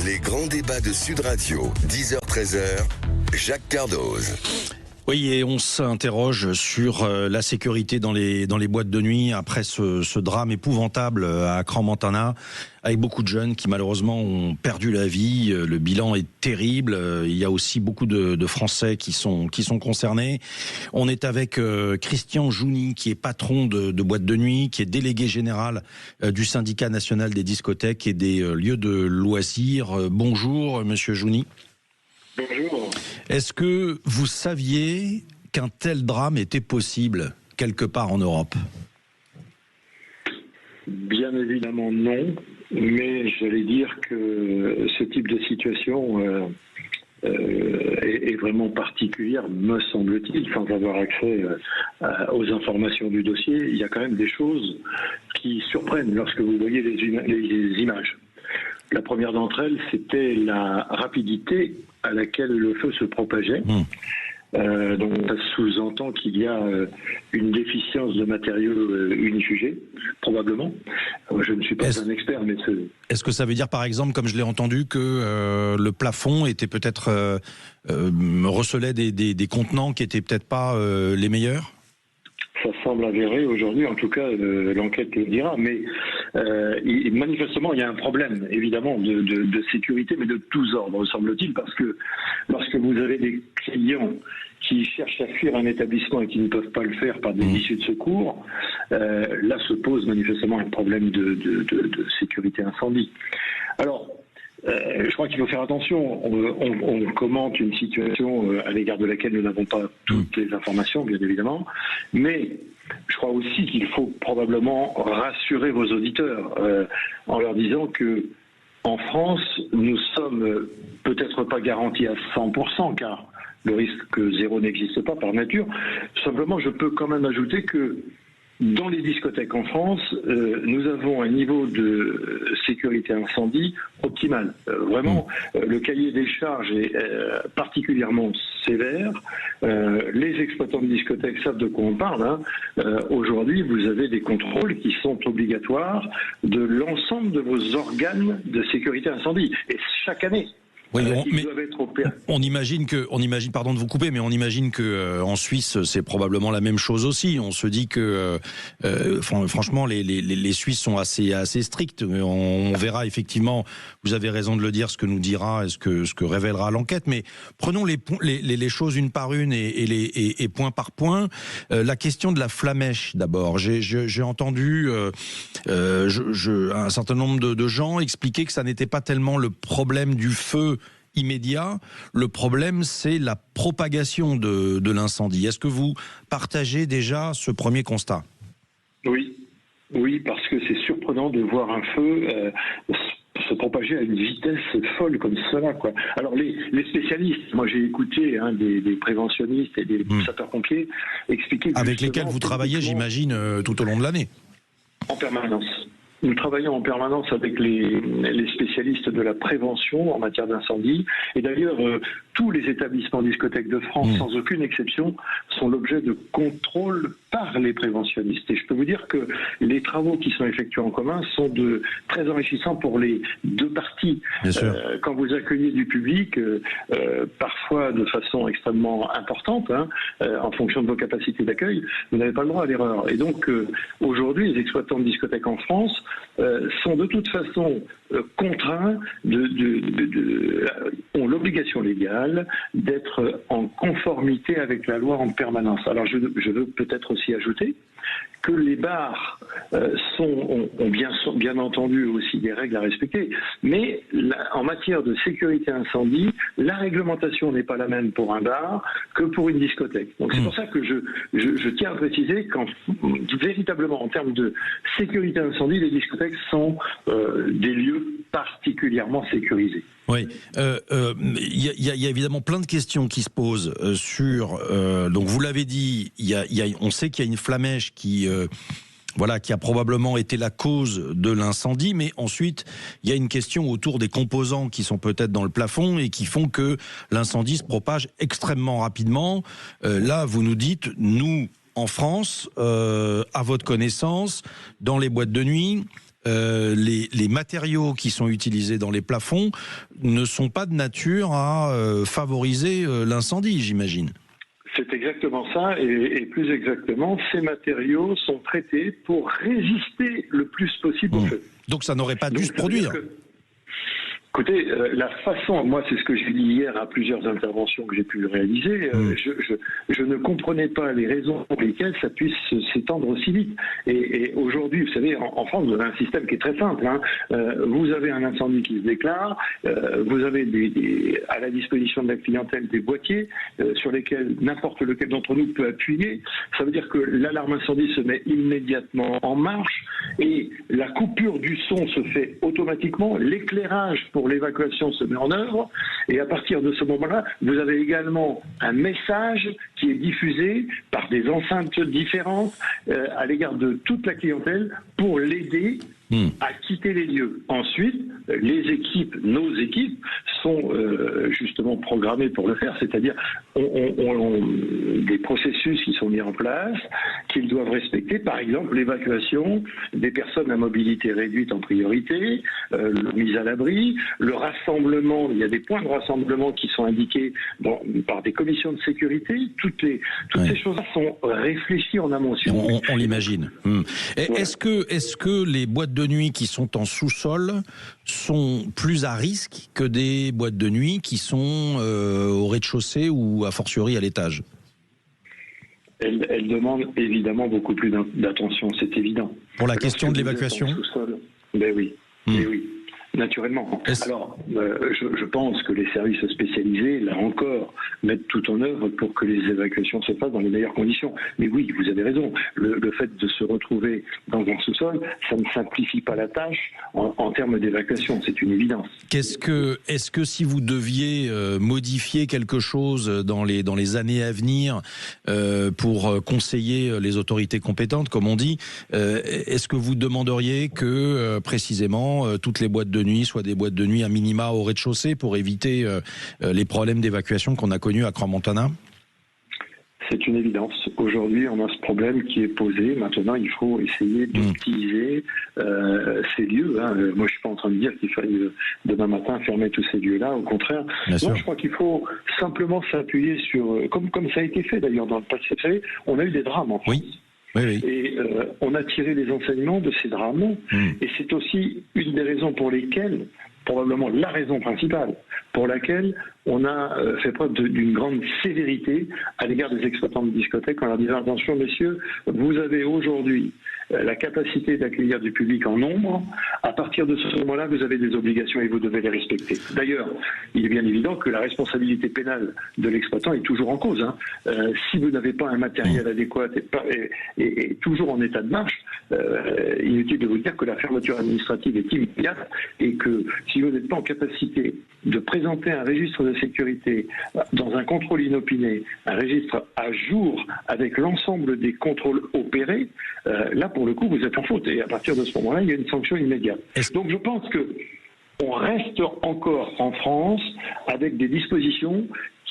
Les grands débats de Sud Radio, 10h-13h, Jacques Cardoz. Oui, et on s'interroge sur la sécurité dans les boîtes de nuit après ce drame épouvantable à Crans-Montana, avec beaucoup de jeunes qui malheureusement ont perdu la vie. Le bilan est terrible. Il y a aussi beaucoup de Français qui sont concernés. On est avec Christian Jouny, qui est patron de boîte de nuit, qui est délégué général du syndicat national des discothèques et des lieux de loisirs. Bonjour, monsieur Jouny. Bonjour. Est-ce que vous saviez qu'un tel drame était possible quelque part en Europe ? Bien évidemment non, mais j'allais dire que ce type de situation est vraiment particulière, me semble-t-il, sans avoir accès aux informations du dossier. Il y a quand même des choses qui surprennent lorsque vous voyez les images. La première d'entre elles, c'était la rapidité à laquelle le feu se propageait. Donc ça sous-entend qu'il y a une déficience de matériaux unifugés, probablement. Je ne suis pas un expert, mais est-ce que ça veut dire, par exemple, comme je l'ai entendu, que le plafond était peut-être recelait des contenants qui étaient peut-être pas les meilleurs ? Ça semble avéré aujourd'hui, en tout cas l'enquête le dira, mais manifestement il y a un problème évidemment de sécurité, mais de tous ordres, semble-t-il, parce que lorsque vous avez des clients qui cherchent à fuir un établissement et qui ne peuvent pas le faire par des issues de secours, là se pose manifestement un problème de sécurité incendie. Alors, je crois qu'il faut faire attention. On commente une situation à l'égard de laquelle nous n'avons pas toutes les informations, bien évidemment, mais je crois aussi qu'il faut probablement rassurer vos auditeurs en leur disant que en France, nous sommes peut-être pas garantis à 100%, car le risque zéro n'existe pas par nature. Simplement, je peux quand même ajouter que dans les discothèques en France, nous avons un niveau de sécurité incendie optimal. Vraiment, le cahier des charges est particulièrement sévère. Les exploitants de discothèques savent de quoi on parle. Aujourd'hui, vous avez des contrôles qui sont obligatoires de l'ensemble de vos organes de sécurité incendie. Et chaque année. Oui, on imagine, pardon de vous couper, mais on imagine que en Suisse c'est probablement la même chose aussi. On se dit que franchement les Suisses sont assez stricts. On verra effectivement. Vous avez raison de le dire, ce que nous dira, ce que révélera l'enquête. Mais prenons les choses une par une et point par point. La question de la flamèche d'abord. J'ai entendu un certain nombre de gens expliquer que ça n'était pas tellement le problème du feu immédiat, le problème c'est la propagation de l'incendie. Est-ce que vous partagez déjà ce premier constat ? Oui, parce que c'est surprenant de voir un feu se propager à une vitesse folle comme cela, quoi. Alors les spécialistes, moi j'ai écouté des préventionnistes et des sapeurs-pompiers expliquer avec lesquels vous travaillez, j'imagine, tout au long de l'année. En permanence. Nous travaillons en permanence avec les spécialistes de la prévention en matière d'incendie. Et d'ailleurs, tous les établissements discothèques de France, sans aucune exception, sont l'objet de contrôles par les préventionnistes. Et je peux vous dire que les travaux qui sont effectués en commun sont très enrichissants pour les deux parties. Quand vous accueillez du public, parfois de façon extrêmement importante, en fonction de vos capacités d'accueil, vous n'avez pas le droit à l'erreur. Et donc, aujourd'hui, les exploitants de discothèques en France sont de toute façon contraints ont l'obligation légale d'être en conformité avec la loi en permanence. Alors je veux peut-être aussi ajouter que les bars ont bien entendu aussi des règles à respecter, mais en matière de sécurité incendie, la réglementation n'est pas la même pour un bar que pour une discothèque. Donc c'est pour ça que je tiens à préciser qu'en véritablement en termes de sécurité incendie, les discothèques sont des lieux particulièrement sécurisés. Oui, il y a évidemment plein de questions qui se posent sur. Donc vous l'avez dit, on sait qu'il y a une flamèche qui a probablement été la cause de l'incendie, mais ensuite il y a une question autour des composants qui sont peut-être dans le plafond et qui font que l'incendie se propage extrêmement rapidement. Là, vous nous dites, nous en France, à votre connaissance, dans les boîtes de nuit, les matériaux qui sont utilisés dans les plafonds ne sont pas de nature à favoriser l'incendie, j'imagine. C'est exactement ça, et plus exactement, ces matériaux sont traités pour résister le plus possible au feu. Donc ça n'aurait pas dû se produire. Écoutez, la façon, moi c'est ce que j'ai dit hier à plusieurs interventions que j'ai pu réaliser, je ne comprenais pas les raisons pour lesquelles ça puisse s'étendre aussi vite. Et aujourd'hui, vous savez, en France, vous avez un système qui est très simple. Vous avez un incendie qui se déclare, vous avez à la disposition de la clientèle des boîtiers sur lesquels n'importe lequel d'entre nous peut appuyer. Ça veut dire que l'alarme incendie se met immédiatement en marche et la coupure du son se fait automatiquement, l'éclairage pour l'évacuation se met en œuvre, et à partir de ce moment-là, vous avez également un message qui est diffusé par des enceintes différentes à l'égard de toute la clientèle pour l'aider à quitter les lieux. Ensuite, les équipes, nos équipes, sont justement programmées pour le faire, c'est-à-dire ont des processus qui sont mis en place, qu'ils doivent respecter, par exemple l'évacuation des personnes à mobilité réduite en priorité, la mise à l'abri, le rassemblement, il y a des points de rassemblement qui sont indiqués par des commissions de sécurité, toutes ces choses-là sont réfléchies en amont. On l'imagine. Est-ce que les boîtes de nuit qui sont en sous-sol sont plus à risque que des boîtes de nuit qui sont au rez-de-chaussée ou a fortiori à l'étage? Elles demandent évidemment beaucoup plus d'attention, c'est évident. Pour la question de l'évacuation ? Ben oui, ben oui. Naturellement. Alors, je pense que les services spécialisés, là encore, mettent tout en œuvre pour que les évacuations se fassent dans les meilleures conditions. Mais oui, vous avez raison. Le fait de se retrouver dans un sous-sol, ça ne simplifie pas la tâche en termes d'évacuation. C'est une évidence. Est-ce que si vous deviez modifier quelque chose dans les années à venir pour conseiller les autorités compétentes, comme on dit, est-ce que vous demanderiez que précisément toutes les boîtes de nuit soient des boîtes de nuit à minima au rez-de-chaussée pour éviter les problèmes d'évacuation qu'on a connus à Crans-Montana? C'est une évidence. Aujourd'hui, on a ce problème qui est posé. Maintenant, il faut essayer d'utiliser ces lieux. Moi, je ne suis pas en train de dire qu'il faille demain matin fermer tous ces lieux-là. Au contraire. Moi, je crois qu'il faut simplement s'appuyer sur, comme ça a été fait d'ailleurs dans le passé. Vous savez, on a eu des drames en France. Oui. Et on a tiré les enseignements de ces drames. Et c'est aussi une des raisons pour lesquelles, probablement la raison principale, pour laquelle on a fait preuve d'une grande sévérité à l'égard des exploitants de discothèques en leur disant attention messieurs, vous avez aujourd'hui la capacité d'accueillir du public en nombre. À partir de ce moment-là, vous avez des obligations et vous devez les respecter. D'ailleurs, il est bien évident que la responsabilité pénale de l'exploitant est toujours en cause. Si vous n'avez pas un matériel adéquat et toujours en état de marche, inutile de vous dire que la fermeture administrative est immédiate et que si vous n'êtes pas en capacité de présenter un registre de sécurité dans un contrôle inopiné, un registre à jour avec l'ensemble des contrôles opérés, là pour le coup vous êtes en faute et à partir de ce moment-là il y a une sanction immédiate. Donc je pense que on reste encore en France avec des dispositions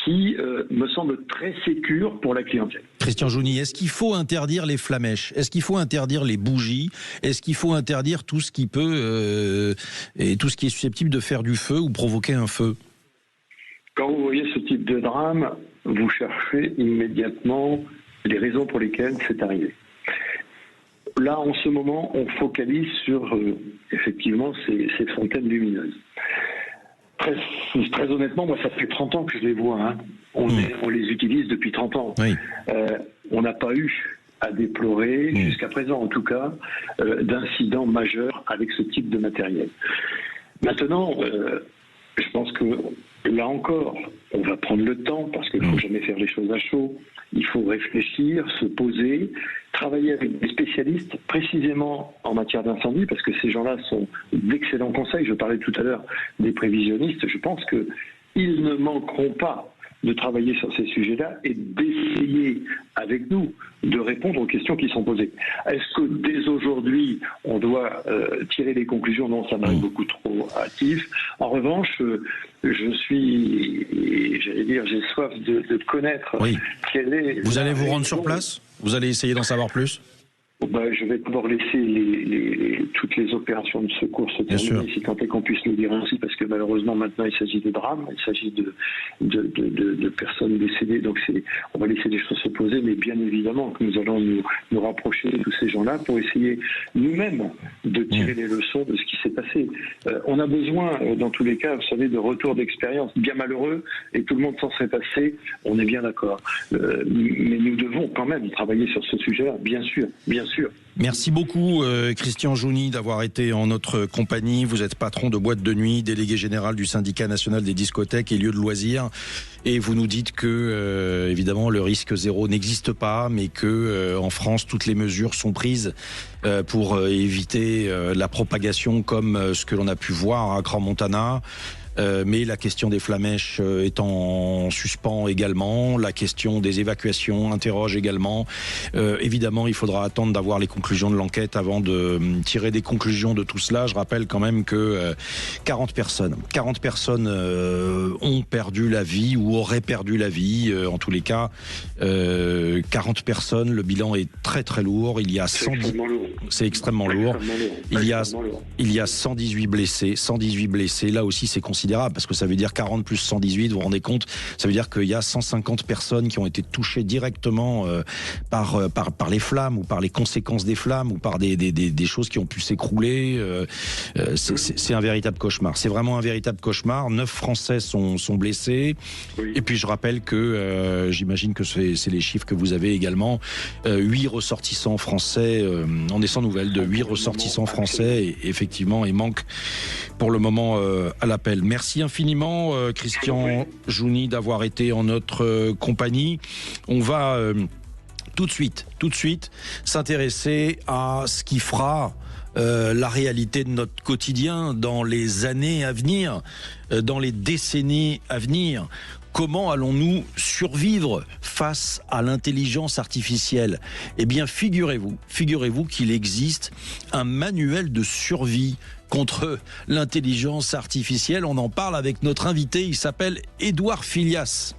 qui me semblent très sécures pour la clientèle. Christian Jouni, est-ce qu'il faut interdire les flamèches? Est-ce qu'il faut interdire les bougies? Est-ce qu'il faut interdire tout ce qui peut et tout ce qui est susceptible de faire du feu ou provoquer un feu? Quand vous voyez ce type de drame, vous cherchez immédiatement les raisons pour lesquelles c'est arrivé. Là, en ce moment, on focalise sur, effectivement, ces fontaines lumineuses. Très honnêtement, moi, ça fait 30 ans que je les vois. On les utilise depuis 30 ans. Oui. On n'a pas eu à déplorer, jusqu'à présent en tout cas, d'incidents majeurs avec ce type de matériel. Maintenant, je pense que là encore, on va prendre le temps, parce qu'il ne faut jamais faire les choses à chaud. Il faut réfléchir, se poser, travailler avec des spécialistes, précisément en matière d'incendie, parce que ces gens-là sont d'excellents conseils. Je parlais tout à l'heure des prévisionnistes. Je pense qu'ils ne manqueront pas de travailler sur ces sujets-là et d'essayer avec nous de répondre aux questions qui sont posées. Est-ce que dès aujourd'hui, on doit tirer des conclusions? Non, ça m'arrive beaucoup trop hâtif. En revanche, j'ai soif de connaître quel est... Vous allez vous rendre sur place? Vous allez essayer d'en savoir plus? Je vais d'abord laisser toutes les opérations de secours se terminer, si tant est qu'on puisse le dire ainsi, parce que malheureusement maintenant il s'agit de drames, il s'agit de personnes décédées, donc on va laisser les choses se poser, mais bien évidemment que nous allons nous rapprocher de tous ces gens-là pour essayer nous-mêmes de tirer les leçons de ce qui s'est passé. On a besoin, dans tous les cas, vous savez, de retours d'expérience bien malheureux, et tout le monde s'en serait passé, on est bien d'accord. Mais nous devons quand même travailler sur ce sujet-là, bien sûr. Merci beaucoup Christian Jouni d'avoir été en notre compagnie. Vous êtes patron de boîte de nuit, délégué général du syndicat national des discothèques et lieux de loisirs. Et vous nous dites que évidemment le risque zéro n'existe pas, mais que en France toutes les mesures sont prises pour éviter la propagation comme ce que l'on a pu voir à Crans-Montana. Mais la question des flamèches est en suspens également. La question des évacuations interroge également. Évidemment, il faudra attendre d'avoir les conclusions de l'enquête avant de tirer des conclusions de tout cela. Je rappelle quand même que 40 personnes ont perdu la vie ou auraient perdu la vie. En tous les cas, 40 personnes. Le bilan est très très lourd. Il y a 110... C'est extrêmement lourd. Il y a 118 blessés. 118 blessés. Là aussi, c'est considérable parce que ça veut dire 40 plus 118, vous vous rendez compte, ça veut dire qu'il y a 150 personnes qui ont été touchées directement par les flammes ou par les conséquences des flammes ou par des choses qui ont pu s'écrouler. C'est un véritable cauchemar. C'est vraiment un véritable cauchemar. 9 Français sont blessés. Oui. Et puis je rappelle que, j'imagine que c'est les chiffres que vous avez également, 8 ressortissants français, on est sans nouvelles de 8 ressortissants français et effectivement, il manque pour le moment à l'appel. Merci infiniment Christian Jouni d'avoir été en notre compagnie. On va tout de suite s'intéresser à ce qui fera la réalité de notre quotidien dans les années à venir, dans les décennies à venir. Comment allons-nous survivre face à l'intelligence artificielle ? Eh bien, figurez-vous qu'il existe un manuel de survie contre l'intelligence artificielle. On en parle avec notre invité, il s'appelle Édouard Filias.